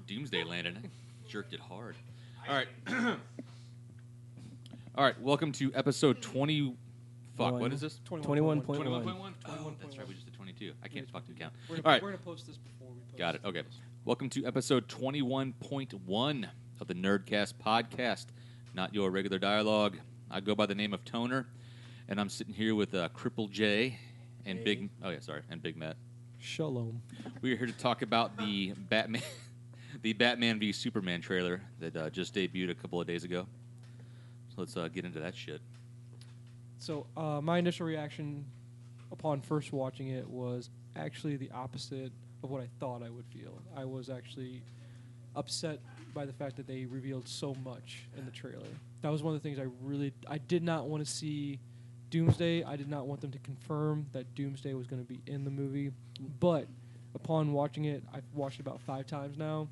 Doomsday landed. I jerked it hard. All right. All right. Welcome to episode 20. Fuck, what is this? 21.1. 21.1? Oh, that's right. We just did 22. I can't fucking count. We're All right. going to post this before we post. Got it. Okay. Welcome to episode 21.1 of the Nyrdcast podcast. Not your regular dialogue. I go by the name of Toner, and I'm sitting here with Cripple J and Big. Oh yeah, sorry, and Big Matt. Shalom. We are here to talk about the Batman, the Batman v Superman trailer that just debuted a couple of days ago. So let's get into that shit. So my initial reaction upon first watching it was actually the opposite of what I thought I would feel. I was actually upset by the fact that they revealed so much in the trailer. That was one of the things I did not want to see Doomsday. I did not want them to confirm that Doomsday was going to be in the movie. But upon watching it, I've watched it about 5 times now.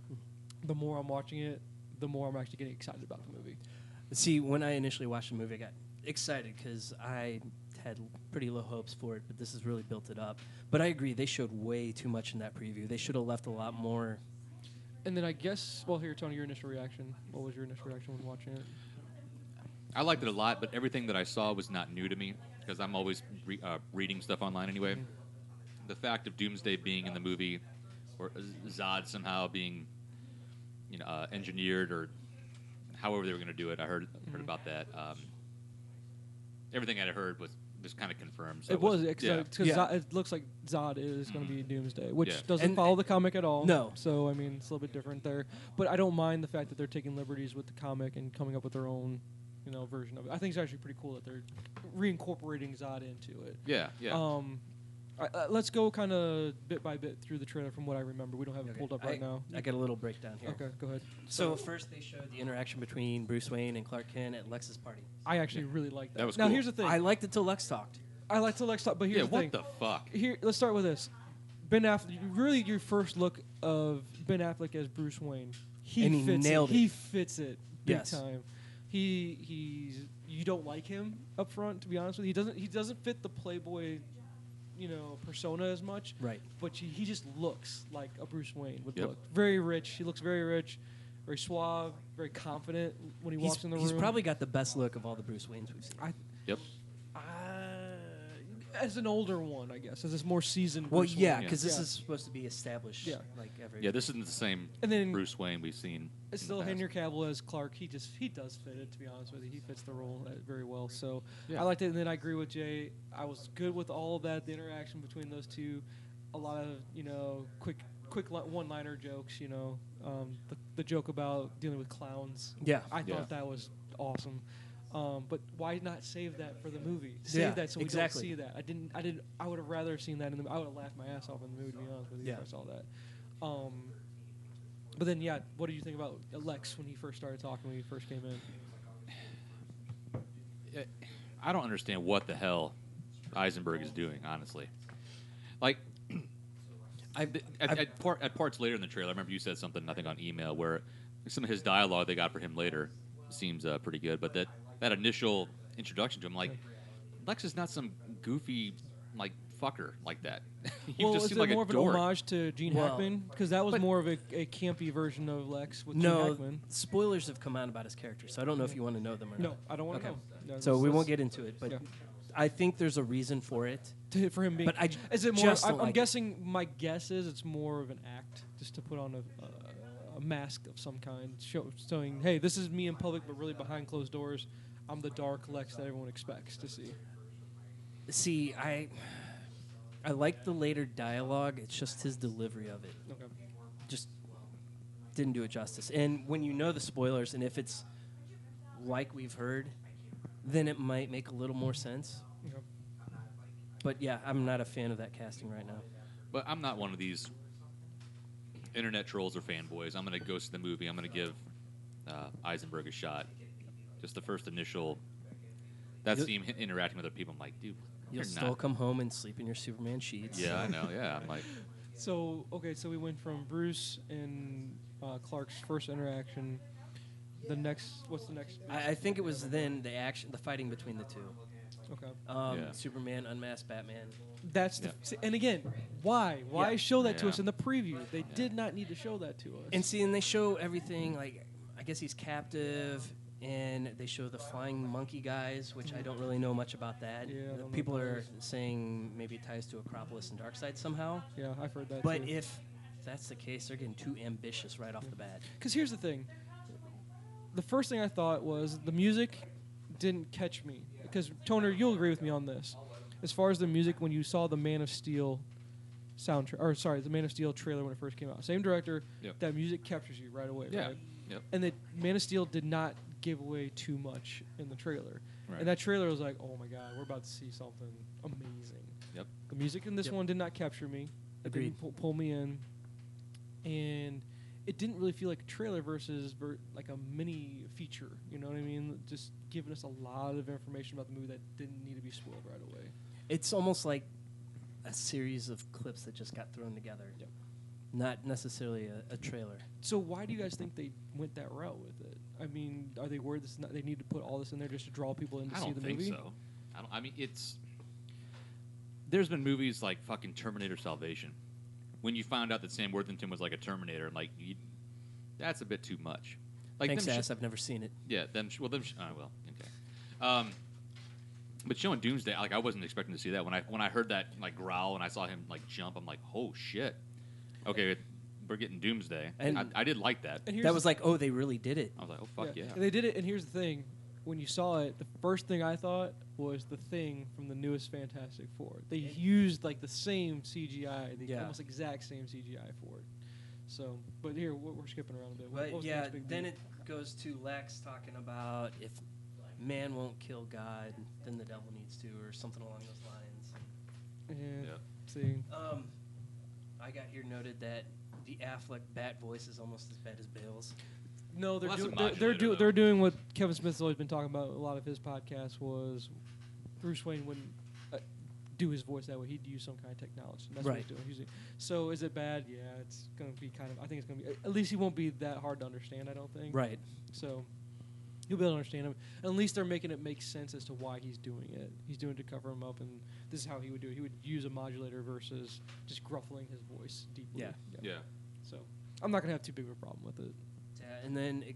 The more I'm watching it, the more I'm actually getting excited about the movie. See, when I initially watched the movie, I got excited because I had pretty low hopes for it, but this has really built it up. But I agree, they showed way too much in that preview. They should have left a lot more. And then I guess, well, here, Tony, your initial reaction. What was your initial reaction when watching it? I liked it a lot, but everything that I saw was not new to me because I'm always reading stuff online anyway. Mm-hmm. The fact of Doomsday being in the movie, or Zod somehow being, engineered, or however they were going to do it, I heard about that. Everything I had heard was just kind of confirmed. So it looks like Zod is going to be Doomsday, which doesn't follow the comic at all. No. So, I mean, it's a little bit different there. But I don't mind the fact that they're taking liberties with the comic and coming up with their own, version of it. I think it's actually pretty cool that they're reincorporating Zod into it. Yeah. Let's go kind of bit by bit through the trailer from what I remember. We don't have it pulled up right now. I got a little breakdown here. Okay, go ahead. So first they showed the interaction between Bruce Wayne and Clark Kent at Lex's party. I actually really liked that. That was now, cool. Here's the thing. I liked it till Lex talked. I liked till Lex talked, but here's the thing. What the fuck? Here, let's start with this. Ben Affleck, really your first look of Ben Affleck as Bruce Wayne. He nailed it. He fits it big Yes. time. You don't like him up front, to be honest with you. He doesn't fit the Playboy, persona as much. Right. But he just looks like a Bruce Wayne would Yep. look. Very rich. He looks very rich, very suave, very confident when he walks in the room. He's probably got the best look of all the Bruce Waynes we've seen. Yep. As an older one, I guess, as this more seasoned. Well, Bruce yeah, Wayne. because this is supposed to be established. Yeah. Like every. Yeah, this isn't the same And then Bruce Wayne we've seen. It's still Henry Cavill as Clark. He does fit it, to be honest with you. He fits the role very well. So I liked it, and then I agree with Jay. I was good with all of that, the interaction between those two. A lot of quick one-liner jokes. The joke about dealing with clowns. Yeah. I thought that was awesome. But why not save that for the movie? Save that so we don't see that. I would have rather seen that in the. I would have laughed my ass off in the movie, to be honest with you, if I saw that. But then, what do you think about Lex when he first started talking, when he first came in? I don't understand what the hell Eisenberg is doing, honestly. Like, at parts later in the trailer, I remember you said something, I think, on email, where some of his dialogue they got for him later seems pretty good, but that initial introduction to him, like, Lex is not some goofy, fucker like that. Is it more of an homage to Gene Hackman? Because that was more of a campy version of Lex with Gene Hackman. Spoilers have come out about his character, so I don't know if you want to know them or not. No, I don't want to know. No, so we won't get into it, but I think there's a reason for it. For him being... But is it more... I'm guessing... My guess is it's more of an act, just to put on a mask of some kind, showing, hey, this is me in public, but really behind closed doors, I'm the dark Lex that everyone expects to see. See, I like the later dialogue. It's just his delivery of it. Okay. Just didn't do it justice. And when you know the spoilers, and if it's like we've heard, then it might make a little more sense. Okay. But yeah, I'm not a fan of that casting right now. But I'm not one of these internet trolls or fanboys. I'm going to go see the movie. I'm going to give Eisenberg a shot. Just the first initial... That's him interacting with other people. I'm like, dude, you'll still come home and sleep in your Superman sheets. Yeah, I know. Yeah, I'm like... So we went from Bruce and Clark's first interaction. What's the next? I think it was then the fighting between the two. Okay. Yeah. Superman, Unmasked Batman. That's Yeah. and again, why? Why Yeah. show that to Yeah. us in the preview? They did not need to show that to us. And see, and they show everything, like, I guess he's captive, and they show the flying monkey guys, which I don't really know much about that. Yeah, I don't know People what that are is. saying maybe it ties to Acropolis and Darkseid somehow. Yeah, I've heard that. But too. if that's the case, they're getting too ambitious right off the bat. Because here's the thing. The first thing I thought was the music didn't catch me. Because, Toner, you'll agree with me on this. As far as the music, when you saw the Man of Steel soundtrack, or sorry, the Man of Steel trailer when it first came out, same director, Yep. that music captures you right away, Yeah. right? Yep. And the Man of Steel did not give away too much in the trailer. Right. And that trailer was like, oh my God, we're about to see something amazing. Yep. The music in this Yep. one did not capture me. It Agreed. didn't pull me in. And it didn't really feel like a trailer versus like a mini feature. You know what I mean? Just giving us a lot of information about the movie that didn't need to be spoiled right away. It's almost like a series of clips that just got thrown together. Yep. Not necessarily a trailer. So why do you guys think they went that route with it? I mean, are they worried they need to put all this in there just to draw people in to I see don't the think movie? so. I mean, it's. There's been movies like fucking Terminator Salvation. When you found out that Sam Worthington was like a Terminator, like, that's a bit too much. Like Thanks, them ass. I've never seen it. yeah, them. Well, them. Well, okay. But showing Doomsday, like I wasn't expecting to see that. When I heard that like growl and I saw him like jump, I'm like, oh shit. Okay, we're getting Doomsday. And- I did like that. And here's That the was like, oh, they really did it. I was like, oh fuck yeah. And they did it, and here's the thing. When you saw it, the first thing I thought was the Thing from the newest Fantastic Four. They used like the same CGI, the Yeah. almost exact same CGI for it. So, but here, we're skipping around a bit. What But was the yeah, next big then beat? it goes to Lex talking about if man won't kill God, then the devil needs to, or something along those lines. Yeah. Yeah. See. I got here noted that the Affleck Bat voice is almost as bad as Bale's. No, they're Well, that's doing a they're, modulator, though. they're doing what Kevin Smith's always been talking about. A lot of his podcasts was Bruce Wayne wouldn't do his voice that way. He'd use some kind of technology. And that's what he's Right. doing. So is it bad? Yeah, it's going to be kind of. I think it's going to be. At least he won't be that hard to understand. I don't think. Right. So you'll be able to understand him. At least they're making it make sense as to why he's doing it. He's doing it to cover him up, and this is how he would do it. He would use a modulator versus just gruffling his voice deeply. Yeah. Yeah. So I'm not gonna have too big of a problem with it. Yeah, and then it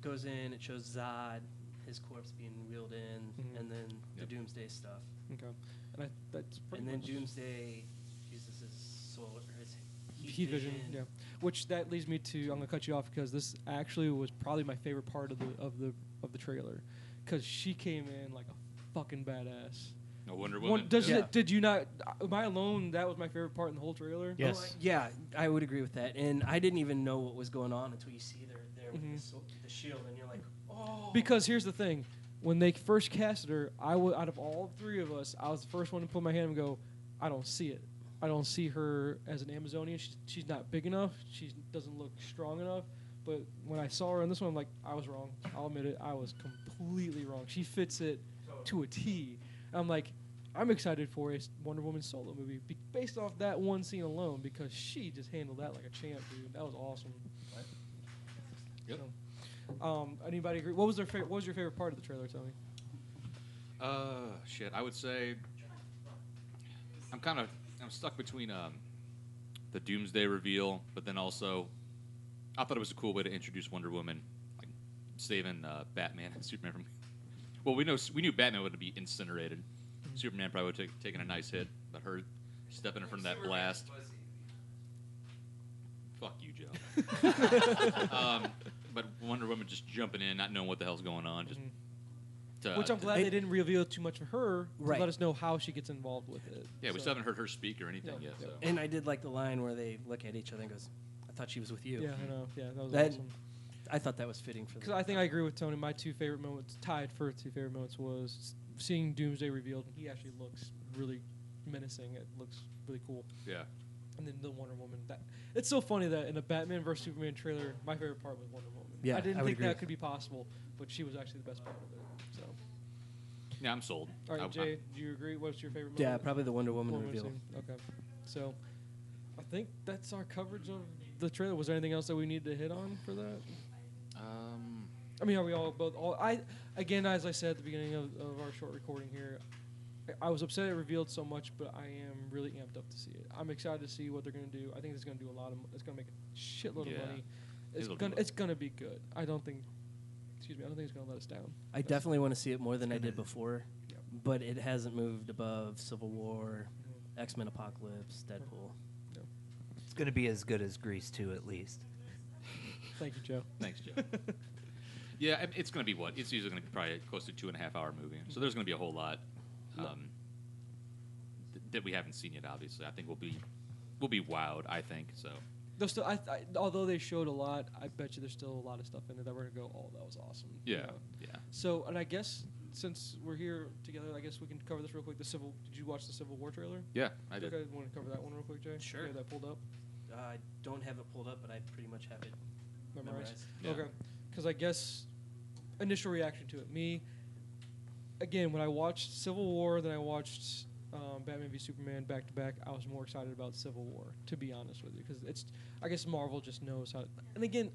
goes in, it shows Zod, his corpse being wheeled in, Mhm. and then the Yep. Doomsday stuff. Okay. And that's pretty And then much Doomsday uses his soul, or his heat vision. Yeah. Which that leads me to. I'm gonna cut you off because this actually was probably my favorite part of the trailer, because she came in like a fucking badass. No Wonder Woman. Yeah. Did you not? Am I alone? That was my favorite part in the whole trailer. Yes. Yeah, I would agree with that. And I didn't even know what was going on until you see her there with Mhm. the shield, and you're like, oh. Because here's the thing, when they first casted her, out of all three of us, I was the first one to put my hand and go, I don't see it. I don't see her as an Amazonian. She's not big enough. She doesn't look strong enough. But when I saw her in this one, I'm like, I was wrong. I'll admit it. I was completely wrong. She fits it to a T. I'm like, I'm excited for a Wonder Woman solo movie based off that one scene alone, because she just handled that like a champ, dude. That was awesome. Yep. So, anybody agree? What was your favorite part of the trailer, Tony? Shit. I would say I'm stuck between the Doomsday reveal, but then also I thought it was a cool way to introduce Wonder Woman, like saving Batman and Superman from. Well, we knew Batman would be incinerated. Superman probably would have taken a nice hit, but her stepping in front of that blast. Fuck you, Joe. But Wonder Woman just jumping in, not knowing what the hell's going on, just. Which I'm glad they didn't reveal too much of her to Right. let us know how she gets involved with it. Yeah, we So- still haven't heard her speak or anything Yeah, yet. yeah. So. And I did like the line where they look at each other and goes, I thought she was with you. Yeah, I know. Yeah, that was That- awesome. I thought that was fitting for Because I think I agree with Tony. My two favorite moments, tied for two favorite moments, was seeing Doomsday revealed, and he actually looks really menacing. It looks really cool. Yeah. And then the Wonder Woman. It's so funny that in a Batman vs Superman trailer, my favorite part was Wonder Woman. Yeah, I didn't I would think agree. that could be possible, but she was actually the best part of it. So, Yeah, I'm sold. all right, I- Jay, do you agree? What's your favorite moment? Yeah, probably the Wonder Woman Wonder reveal. scene. Okay, so I think that's our coverage of the trailer. Was there anything else that we need to hit on for that? I mean, are we all both? Again, as I said at the beginning of our short recording here, I was upset it revealed so much, but I am really amped up to see it. I'm excited to see what they're going to do. I think it's going to do a lot of. It's going to make a shitload of money. It's going to be good. I don't think. Excuse me. I don't think it's going to let us down. I definitely want to see it more than I did before, Yep. but it hasn't moved above Civil War, X-Men Apocalypse, Deadpool. It's going to be as good as Grease 2 at least. Thank you, Joe. Thanks, Joe. Yeah, it's going to be what? It's usually going to be probably close to 2.5 hour movie. So there's going to be a whole lot that we haven't seen yet. Obviously, I think we'll be wowed. I think so. There's still, although they showed a lot, I bet you there's still a lot of stuff in there that we're gonna go, oh, that was awesome. Yeah, You know? yeah. So, and I guess since we're here together, I guess we can cover this real quick. Did you watch the Civil War trailer? Yeah, I did. Okay, want to cover that one real quick, Jay? Sure. You have that pulled up? I don't have it pulled up, but I pretty much have it Memorized? Yeah. Okay. Because I guess initial reaction to it. Me, again, when I watched Civil War, then I watched Batman v Superman back to back, I was more excited about Civil War, to be honest with you, because I guess Marvel just knows how. And again,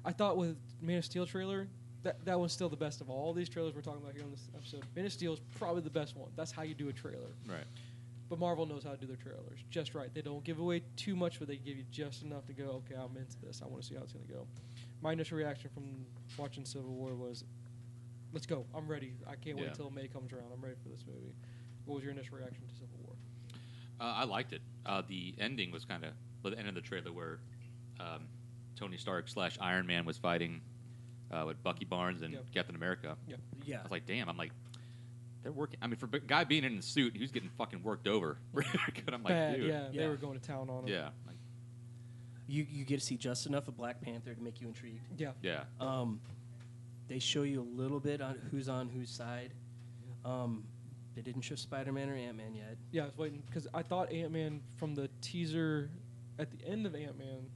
I thought with Man of Steel trailer, that one's still the best of all these trailers we're talking about here on this episode. Man of Steel is probably the best one. That's how you do a trailer. Right. But Marvel knows how to do their trailers just right. They don't give away too much, but they give you just enough to go, okay, I'm into this. I want to see how it's going to go. My initial reaction from watching Civil War was, let's go. I'm ready. I can't wait till May comes around. I'm ready for this movie. What was your initial reaction to Civil War? I liked it. The ending was kind of the end of the trailer where Tony Stark / Iron Man was fighting with Bucky Barnes and Captain America. Yeah. I was like, damn. I'm like, they're working. I mean, for a guy being in the suit, he was getting fucking worked over. Good. I'm like, Bad, dude. yeah, they were going to town on him. Yeah. Like, You get to see just enough of Black Panther to make you intrigued. Yeah. yeah. They show you a little bit on whose side. They didn't show Spider-Man or Ant-Man yet. Yeah, I was waiting because I thought Ant-Man from the teaser at the end of Ant-Man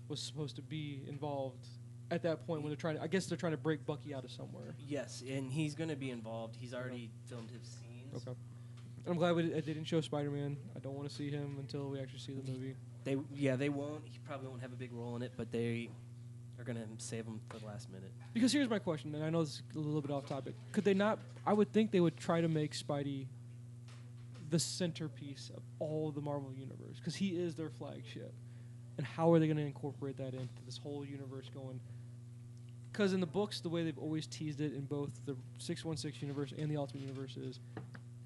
was supposed to be involved at that point when they're trying to. I guess they're trying to break Bucky out of somewhere. Yes, and he's going to be involved. He's already filmed his scenes. Okay. And I'm glad they didn't show Spider-Man. I don't want to see him until we actually see the movie. They won't. He probably won't have a big role in it, but they are going to save him for the last minute. Because here's my question, and I know this is a little bit off topic. Could they not? I would think they would try to make Spidey the centerpiece of all of the Marvel universe because he is their flagship. And how are they going to incorporate that into this whole universe going? Because in the books, the way they've always teased it in both the 616 universe and the Ultimate universe is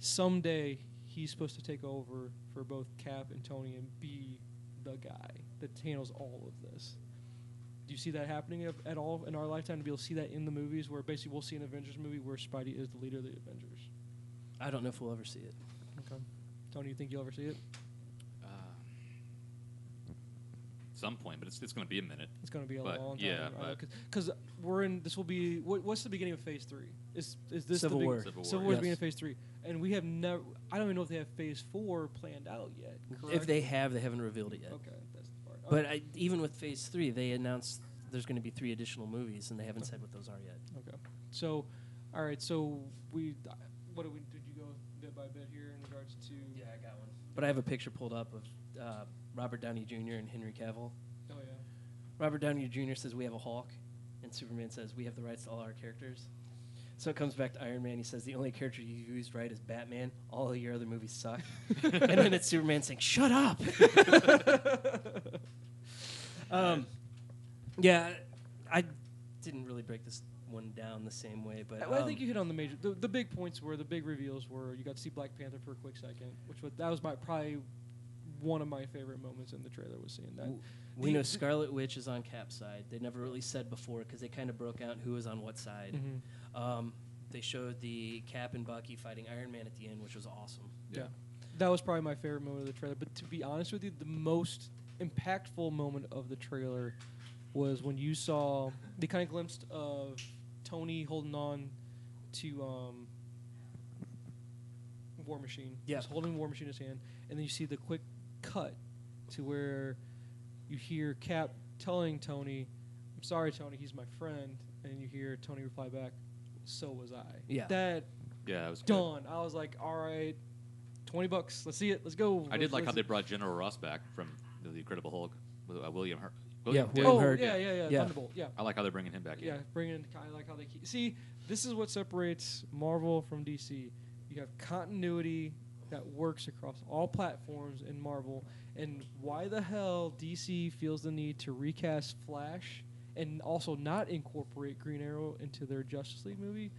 someday he's supposed to take over for both Cap and Tony and be the guy that handles all of this. Do you see that happening at all in our lifetime to be able to see that in the movies where basically we'll see an Avengers movie where Spidey is the leader of the Avengers? I don't know if we'll ever see it. Okay. Tony, you think you'll ever see it? Some point, but it's going to be a minute. It's going to be a But, long time. yeah, because we're in. This will be. What's the beginning of Phase 3? Is this Civil the War? Civil War is Yes. beginning of Phase 3, and we have never. I don't even know if they have Phase 4 planned out yet. Correct? If they have, they haven't revealed it yet. Okay, that's the part. But even with Phase 3, they announced there's going to be 3 additional movies, and they haven't said what those are yet. Okay. So, all right. So we. What did you go bit by bit here in regards to? Yeah, I got one. But I have a picture pulled up of Robert Downey Jr. and Henry Cavill. Oh yeah. Robert Downey Jr. says we have a Hulk, and Superman says we have the rights to all our characters. So it comes back to Iron Man. He says the only character you used right is Batman. All of your other movies suck. And then it's Superman saying, "Shut up." Yeah, I didn't really break this one down the same way, but Well, I think you hit on the major. The big points were the big reveals were you got to see Black Panther for a quick second, that was probably one of my favorite moments in the trailer was seeing that. We know Scarlet Witch is on Cap's side. They never really said before because they kind of broke out who was on what side. Mhm. They showed the Cap and Bucky fighting Iron Man at the end, which was awesome. Yeah. That was probably my favorite moment of the trailer. But to be honest with you, the most impactful moment of the trailer was when you saw they kind of glimpsed of Tony holding on to War Machine. Yeah. He's holding War Machine in his hand, and then you see the quick cut to where you hear Cap telling Tony, "I'm sorry, Tony, he's my friend," and you hear Tony reply back, "So was I." Yeah. That Yeah, it was good. done. I was like, all right, $20. Let's see it. Let's go. I did like how Let's- they brought General Ross back from the Incredible Hulk with William Hurt. Yeah, Dick. William Oh, Hurt. yeah. Yeah. Thunderbolt. Yeah. I like how they're bringing him back Yeah, in. bring in kind of like how they keep. See, this is what separates Marvel from DC. You have continuity that works across all platforms in Marvel. And why the hell DC feels the need to recast Flash and also not incorporate Green Arrow into their Justice League movie?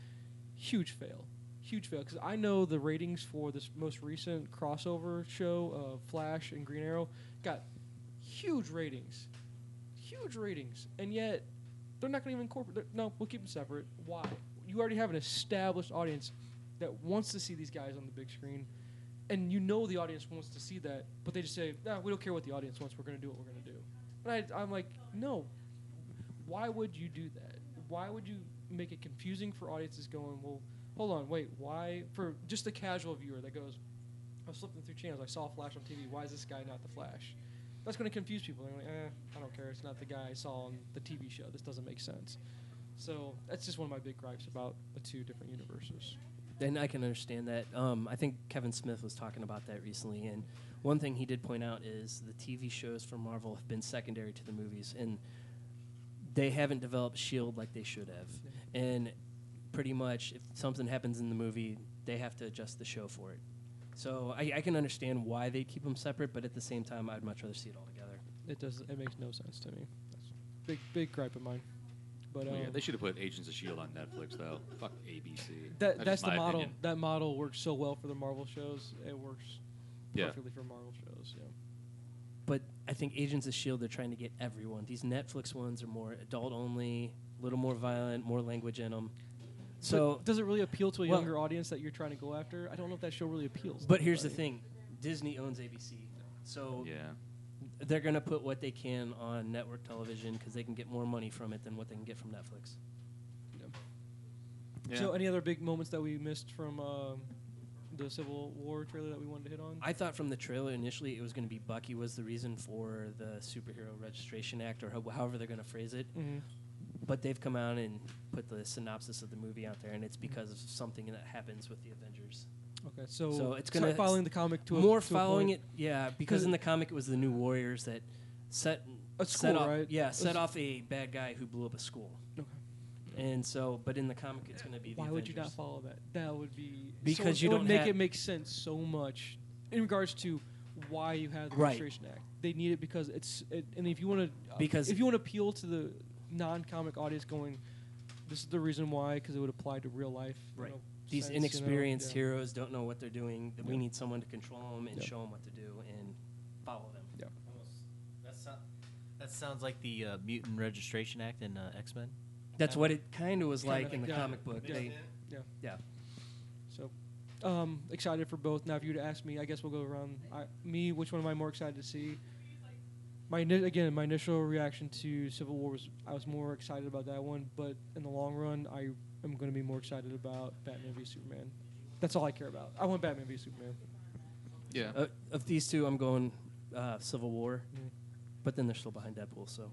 Huge fail. Huge fail. Because I know the ratings for this most recent crossover show of Flash and Green Arrow got huge ratings. Huge ratings. And yet, they're not going to even incorporate. No, we'll keep them separate. Why? You already have an established audience that wants to see these guys on the big screen. And you know the audience wants to see that, but they just say, nah, we don't care what the audience wants. We're going to do what we're going to do. And I'm like, no. Why would you do that? Why would you make it confusing for audiences going, well, hold on, wait, why? For just a casual viewer that goes, I was flipping through channels, I saw Flash on TV. Why is this guy not the Flash? That's going to confuse people. They're like, I don't care. It's not the guy I saw on the TV show. This doesn't make sense. So that's just one of my big gripes about the two different universes. And I can understand that. I think Kevin Smith was talking about that recently, and one thing he did point out is the TV shows from Marvel have been secondary to the movies, and they haven't developed S.H.I.E.L.D. like they should have. And pretty much, if something happens in the movie, they have to adjust the show for it. So I can understand why they keep them separate, but at the same time, I'd much rather see it all together. It makes no sense to me. That's big gripe of mine. But Well, yeah, they should have put Agents of S.H.I.E.L.D. on Netflix, though. Fuck ABC. that's just the my model. opinion. That model works so well for the Marvel shows. It works Yeah. perfectly for Marvel shows. Yeah. But I think Agents of S.H.I.E.L.D., they're trying to get everyone. These Netflix ones are more adult only, a little more violent, more language in them. So, But does it really appeal to a well- younger audience that you're trying to go after? I don't know if that show really appeals. but to here's the everybody. thing. Disney owns ABC. So Yeah. they're going to put what they can on network television because they can get more money from it than what they can get from Netflix. Yeah. So, any other big moments that we missed from the Civil War trailer that we wanted to hit on? I thought from the trailer initially it was going to be Bucky was the reason for the Superhero Registration Act, or however they're going to phrase it. Mm-hmm. But they've come out and put the synopsis of the movie out there, and it's because of something that happens with the Avengers. Okay, so it's start gonna following the comic to more a following point. it, yeah. Because in the comic it was the New Warriors that set A set school, off, right? yeah, A set s- off a bad guy who blew up a school. Okay. And so, but in the comic it's going to be the Why would you not Avengers. follow that? That would be Because so you it would don't make have- it make sense so much in regards to why you have the Right. Registration Act. They need it because and if you want to Because- if you want to appeal to the non-comic audience, going, this is the reason why, because it would apply to real life. Right. You know, These sense, you know, inexperienced yeah. heroes don't know what they're doing. That We Yeah. need someone to control them and Yeah. show them what to do and follow them. Yeah. That sounds like the Mutant Registration Act in X-Men. That's what it kind of was Kinda, like in the yeah. comic book. Yeah. They, Yeah. yeah. So, excited for both. Now, if you were to ask me, I guess we'll go around. Which one am I more excited to see? My initial reaction to Civil War was I was more excited about that one, but in the long run, I am going to be more excited about Batman v Superman. That's all I care about. I want Batman v Superman. Yeah. Of these two, I'm going Civil War, Mm. but then they're still behind Deadpool, so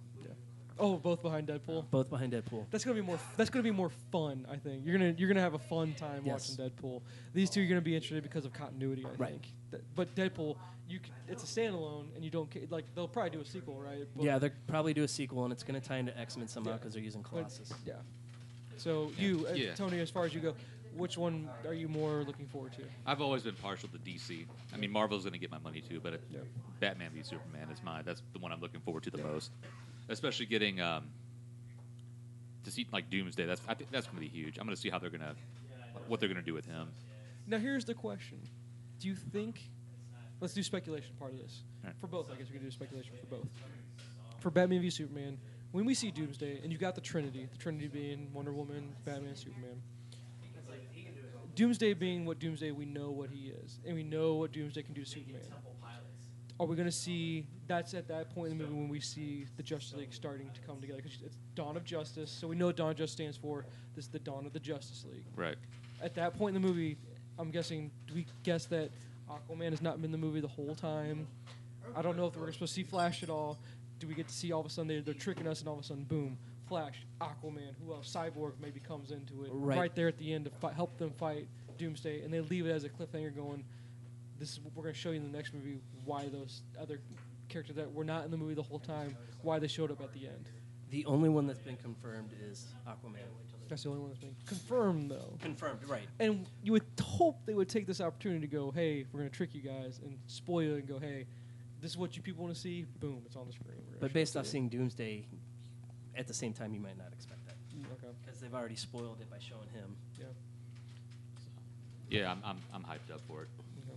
Oh, both behind Deadpool. both behind Deadpool. That's gonna be more. That's gonna be more fun. I think you're gonna have a fun time Yes. watching Deadpool. These two you're gonna be interested because of continuity. I Right. think. But Deadpool, it's a standalone, and you don't like. They'll probably do a sequel, right? But Yeah, they'll probably do a sequel, and it's going to tie into X-Men somehow Yeah. because they're using but- Colossus. yeah. So Yeah. Tony, as far as you go, which one are you more looking forward to? I've always been partial to DC. I mean, Marvel's going to get my money too, but Yeah. Batman v Superman is mine. That's the one I'm looking forward to the most. Especially getting to see like Doomsday. I think that's going to be huge. I'm going to see how they're going to what they're going to do with him. Now here's the question: do you think? Let's do speculation part of this Alright. for both. I guess we can do speculation for both. For Batman v Superman, when we see Doomsday, and you've got the Trinity being Wonder Woman, Batman, Superman. Doomsday being what Doomsday, we know what he is, and we know what Doomsday can do to Superman. Are we going to see? That's at that point in the movie when we see the Justice League starting to come together, because it's Dawn of Justice. So we know what Dawn of Justice stands for. This is the dawn of the Justice League. Right. At that point in the movie, I'm guessing, do we guess that Aquaman has not been in the movie the whole time? I don't know if we're supposed to see Flash at all. Do we get to see all of a sudden they're tricking us, and all of a sudden, boom, Flash, Aquaman, who else? Cyborg maybe comes into it Right. there at the end to help them fight Doomsday, and they leave it as a cliffhanger going, this is what we're going to show you in the next movie, why those other characters that were not in the movie the whole time, why they showed up at the end. The only one that's been confirmed is Aquaman. That's the only one that's been confirmed, though. Confirmed, right. And you would hope they would take this opportunity to go, hey, we're going to trick you guys and spoil it and go, hey, this is what you people want to see. Boom, it's on the screen. We're gonna But show based it off to you. seeing Doomsday, at the same time, you might not expect that. Okay. Because they've already spoiled it by showing him. Yeah. Yeah, I'm hyped up for it. Okay.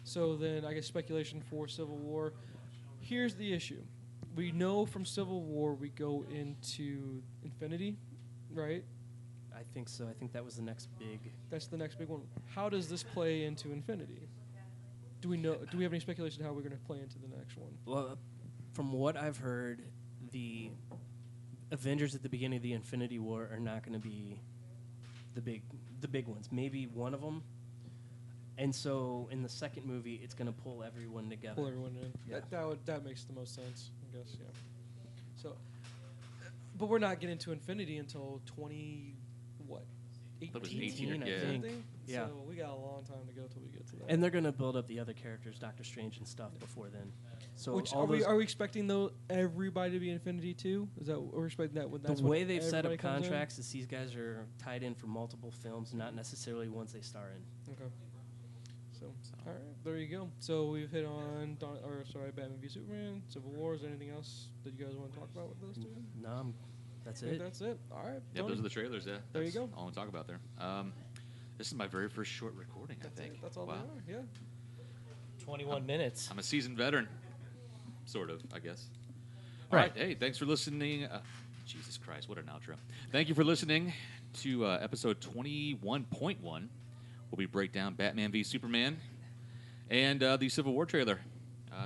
So then, I guess speculation for Civil War. Here's the issue: we know from Civil War we go into Infinity, right? I think so. I think that was the next big. That's the next big one. How does this play into Infinity? Do we know? Do we have any speculation how we're going to play into the next one? Well, from what I've heard, the Avengers at the beginning of the Infinity War are not going to be the big ones. Maybe one of them. And so in the second movie, it's going to pull everyone together. Pull everyone in. Yeah. That makes the most sense, I guess. Yeah. So, but we're not getting to Infinity until 20 what? That was 18, 18, I yeah. think. Something? Yeah. So we got a long time to go till we get to that. And they're going to build up the other characters, Doctor Strange and stuff, before then. So Which all are we expecting though everybody to be Infinity too? Is that we're expecting that? When the that's way when they've set up everybody comes in? contracts is these guys are tied in for multiple films, not necessarily ones they star in. Okay. So all right, there you go. So we've hit on Batman v Superman, Civil War. Is there anything else that you guys want to talk about with those two? No, that's I think it. that's it. All right. Yeah, Tony? those are the trailers. Yeah, There you that's go. all I want to talk about there. This is my very first short recording. That's I think. it. That's all Wow. they are. Yeah. 21 minutes. I'm a seasoned veteran, sort of, I guess. Right. All right. Hey, thanks for listening. Jesus Christ, what an outro. Thank you for listening to episode 21.1, where we break down Batman v Superman and the Civil War trailer.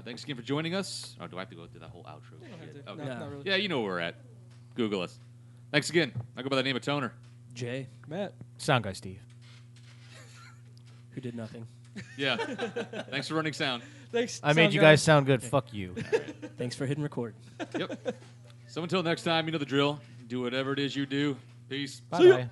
Thanks again for joining us. Oh, do I have to go through that whole outro? You don't have shit? to. Okay. No, No. not really. Yeah, you know where we're at. Google us. Thanks again. I go by the name of Toner. Jay, Matt. Sound guy Steve. who did nothing. Yeah. Thanks for running sound. Thanks. I made sound you guy. guys sound good. Fuck you. Thanks for hitting record. Yep. So until next time, you know the drill. Do whatever it is you do. Peace. Bye bye.